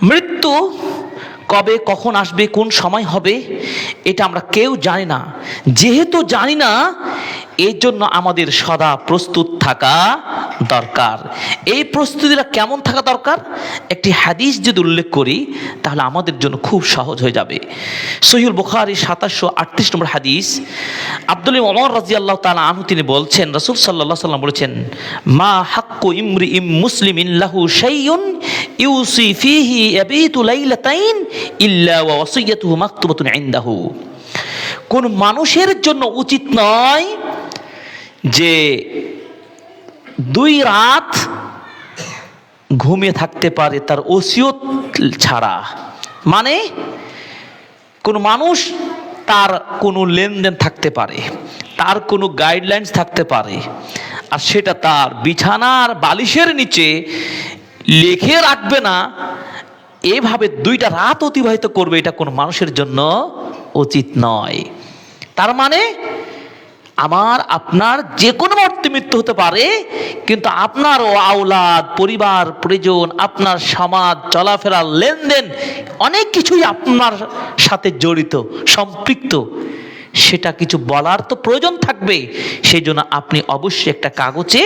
মৃত্যু কবে কখন আসবে, কোন সময় হবে, এটা আমরা কেউ জানি না। যেহেতু জানি না, এই জন্য আমাদের সদা প্রস্তুত থাকা দরকার। এই প্রস্তুতিটা কেমন থাকা দরকার? একটি হাদিস যদি উল্লেখ করি তাহলে আমাদের জন্য খুব সহজ হয়ে যাবে। সহিহুল বুখারী 2738 নম্বর হাদিস, আব্দুল্লাহ ওমর রাদিয়াল্লাহু তাআলা আনহু তিনি বলছেন, রাসূল সাল্লাল্লাহু আলাইহি ওয়াসাল্লাম বলেছেন, মা হাক্কু ইমরিইম মুসলিমিন লাহু শাইউন ইউসি ফিহি ইয়াবিতু লাইলাতাইন ইল্লা ওয়া ওয়াসিয়াতুহু মাকতুবাতুন ইনদাহু। কোন মানুষের জন্য উচিত নয় যে 2 রাত ঘুমিয়ে থাকতে পারে তার ওসিয়ত ছাড়া। মানে কোন মানুষ, তার কোনো লেনদেন থাকতে পারে, তার কোনো গাইডলাইন্স থাকতে পারে, আর সেটা তার বিছানার বালিশের নিচে লিখে রাখবে না, এভাবে 2টা রাত অতিবাহিত করবে, এটা কোনো মানুষের জন্য উচিত নয়। তার মানে আমার আপনার যে কোনো মুহূর্তে মৃত্যু হতে পারে, কিন্তু আপনার আওলাদ, পরিবার পরিজন, আপনার সমাজ, চলাফেরা, লেনদেন, অনেক কিছুই আপনার সাথে জড়িত, সম্পৃক্ত। সেটা কিছু বলার তো প্রয়োজন থাকবে। সেই জন্য আপনি অবশ্যই একটা কাগজে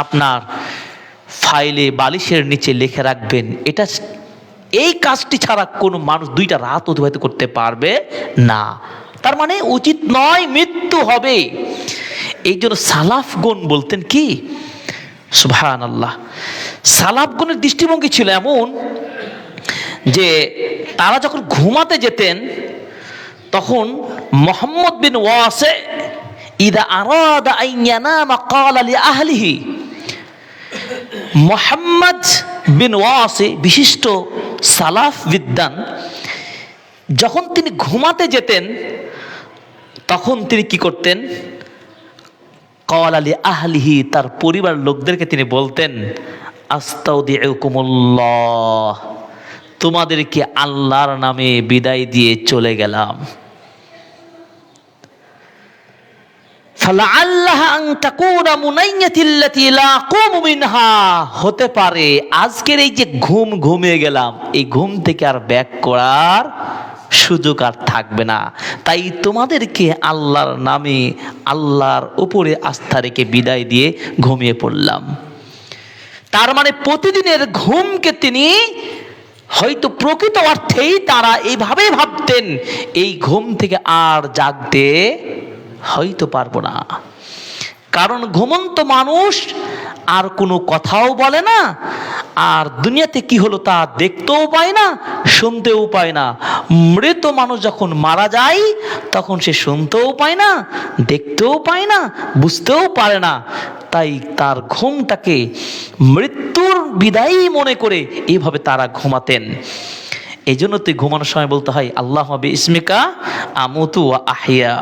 আপনার ফাইলে বালিশের নিচে লিখে রাখবেন। এটা, এই কাজটি ছাড়া কোনো মানুষ 2টা রাত অতিবাহিত করতে পারবে না। তার মানে উচিত নয়, মৃত্যু হবে। এই জন্য সালাফগণ বলতেন কি, সুবহানাল্লাহ, সালাফগণের দৃষ্টিভঙ্গি ছিল এমন যে তারা যখন ঘুমাতে যেতেন তখন মুহাম্মদ বিন ওয়াসি ইদা আরাদা আন ইয়ানামা ক্বালা লি আহলিহি, মুহাম্মদ বিন ওয়াসি বিশিষ্ট সালাফ বিদ্বান, যখন তিনি ঘুমাতে যেতেন তখন তিনি কি করতেন? ক্বালা লি আহলিহি, তার পরিবার লোকদেরকে তিনি বলতেন, আস্তাউদিউকুমুল্লাহ, তোমাদেরকে আল্লাহর নামে বিদায় দিয়ে চলে গেলাম। ফালাআল্লাহা আন তাকুনা মুনাইয়াতিল্লাতী লা আকুমু মিনহা, হতে পারে আজকের এই যে ঘুমিয়ে গেলাম, এই ঘুম থেকে আর ব্যাক করার সুযোগ আর থাকবে না। তাই তোমাদেরকে আল্লাহর নামে, আল্লাহর উপরে আস্থা রেখে বিদায় দিয়ে ঘুমিয়ে পড়লাম। তার মানে প্রতিদিনের ঘুমকে তিনি হয়তো প্রকৃত অর্থেই তারা এইভাবে ভাবতেন, এই ঘুম থেকে আর জাগতে হয়তো পারবো না। কারণ ঘুমন্ত মানুষ আর কোনো কথাও বলে না, আর দুনিয়াতে কি হলো তা দেখতেও পায় না, শুনতেও পায় না। মৃত মানুষ যখন মারা যায় তখন সে শুনতেও পায় না, দেখতেও পায় না, বুঝতেও পারে না। তাই তার ঘুমটাকে মৃত্যুর বিদায়ী মনে করে এইভাবে তারা ঘুমাতেন। এই জন্য তুই ঘুমানোর সময় বলতে হয়, আল্লাহুম্মা বিইসমিকা আমুতু ওয়া আহইয়া।